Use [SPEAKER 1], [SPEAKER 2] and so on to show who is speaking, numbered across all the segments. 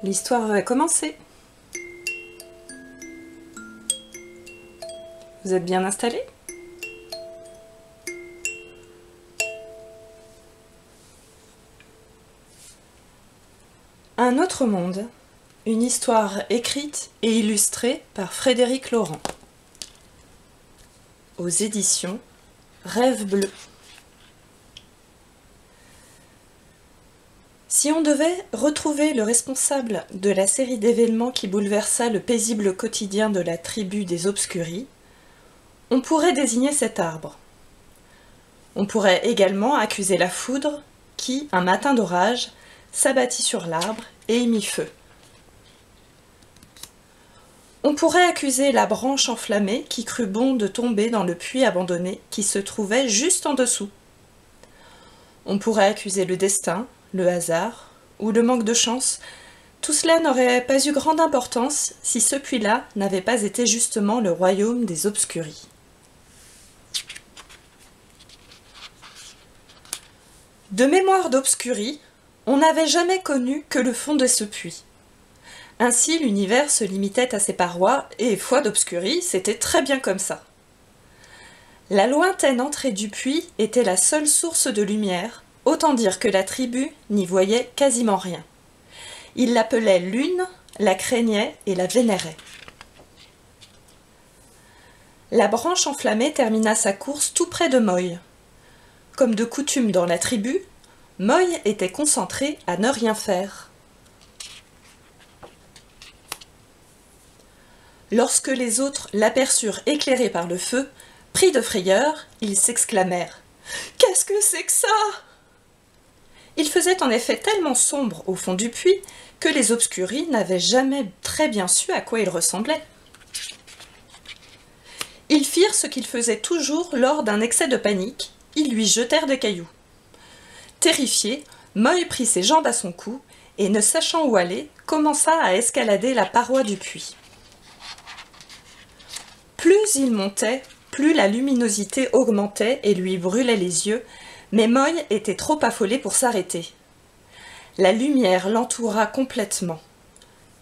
[SPEAKER 1] L'histoire va commencer. Vous êtes bien installés? Un autre monde, une histoire écrite et illustrée par Frédéric Laurent. Aux éditions Rêve Bleu. Si on devait retrouver le responsable de la série d'événements qui bouleversa le paisible quotidien de la tribu des Obscuris, on pourrait désigner cet arbre. On pourrait également accuser la foudre qui, un matin d'orage, s'abattit sur l'arbre et y mit feu. On pourrait accuser la branche enflammée qui crut bon de tomber dans le puits abandonné qui se trouvait juste en dessous. On pourrait accuser le destin, le hasard ou le manque de chance. Tout cela n'aurait pas eu grande importance si ce puits-là n'avait pas été justement le royaume des Obscuris. De mémoire d'Obscuris, on n'avait jamais connu que le fond de ce puits. Ainsi, l'univers se limitait à ses parois, et foi d'Obscuris, c'était très bien comme ça. La lointaine entrée du puits était la seule source de lumière, autant dire que la tribu n'y voyait quasiment rien. Ils l'appelaient Lune, la craignaient et la vénéraient. La branche enflammée termina sa course tout près de Moy. Comme de coutume dans la tribu, Moy était concentré à ne rien faire. Lorsque les autres l'aperçurent éclairé par le feu, pris de frayeur, ils s'exclamèrent « Qu'est-ce que c'est que ça ?» Il faisait en effet tellement sombre au fond du puits que les Obscuris n'avaient jamais très bien su à quoi il ressemblait. Ils firent ce qu'ils faisaient toujours lors d'un excès de panique, ils lui jetèrent des cailloux. Terrifié, Moy prit ses jambes à son cou et, ne sachant où aller, commença à escalader la paroi du puits. Plus il montait, plus la luminosité augmentait et lui brûlait les yeux, mais Moy était trop affolé pour s'arrêter. La lumière l'entoura complètement.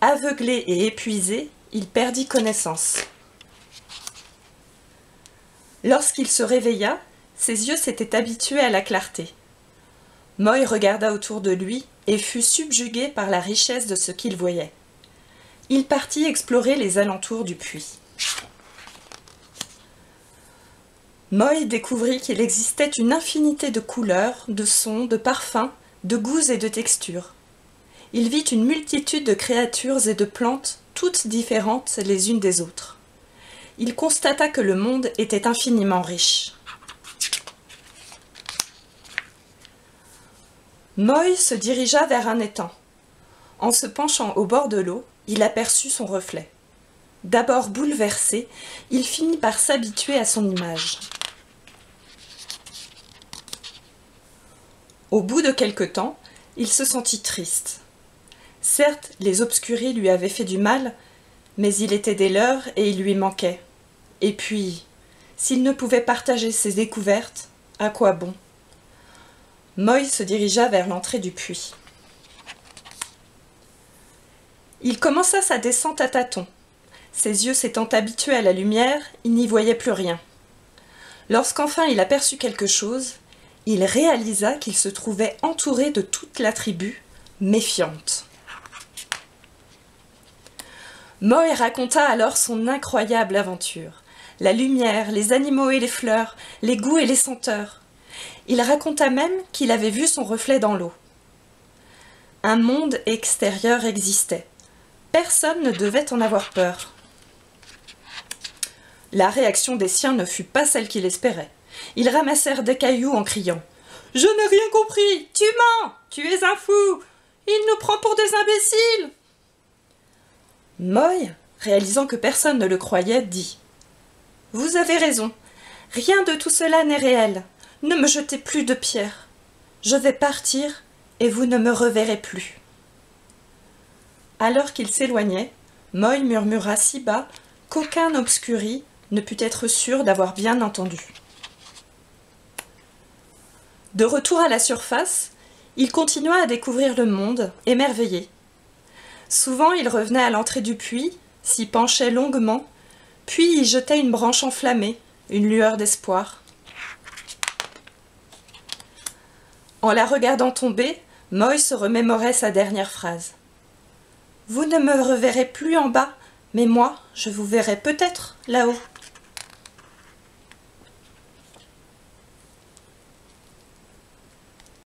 [SPEAKER 1] Aveuglé et épuisé, il perdit connaissance. Lorsqu'il se réveilla, ses yeux s'étaient habitués à la clarté. Moy regarda autour de lui et fut subjugué par la richesse de ce qu'il voyait. Il partit explorer les alentours du puits. Moy découvrit qu'il existait une infinité de couleurs, de sons, de parfums, de goûts et de textures. Il vit une multitude de créatures et de plantes, toutes différentes les unes des autres. Il constata que le monde était infiniment riche. Moy se dirigea vers un étang. En se penchant au bord de l'eau, il aperçut son reflet. D'abord bouleversé, il finit par s'habituer à son image. Au bout de quelque temps, il se sentit triste. Certes, les Obscuris lui avaient fait du mal, mais il était des leurs et il lui manquait. Et puis, s'il ne pouvait partager ses découvertes, à quoi bon? Moy se dirigea vers l'entrée du puits. Il commença sa descente à tâtons. Ses yeux s'étant habitués à la lumière, il n'y voyait plus rien. Lorsqu'enfin il aperçut quelque chose, il réalisa qu'il se trouvait entouré de toute la tribu, méfiante. Moy raconta alors son incroyable aventure. La lumière, les animaux et les fleurs, les goûts et les senteurs. Il raconta même qu'il avait vu son reflet dans l'eau. Un monde extérieur existait. Personne ne devait en avoir peur. La réaction des siens ne fut pas celle qu'il espérait. Ils ramassèrent des cailloux en criant « Je n'ai rien compris! Tu mens! Tu es un fou! Il nous prend pour des imbéciles !» Moy, réalisant que personne ne le croyait, dit « Vous avez raison. Rien de tout cela n'est réel. Ne me jetez plus de pierres. Je vais partir et vous ne me reverrez plus. » Alors qu'il s'éloignait, Moy murmura si bas qu'aucun Obscuris ne put être sûr d'avoir bien entendu. De retour à la surface, il continua à découvrir le monde, émerveillé. Souvent il revenait à l'entrée du puits, s'y penchait longuement, puis y jetait une branche enflammée, une lueur d'espoir. En la regardant tomber, Moy se remémorait sa dernière phrase. « Vous ne me reverrez plus en bas, mais moi, je vous verrai peut-être là-haut. »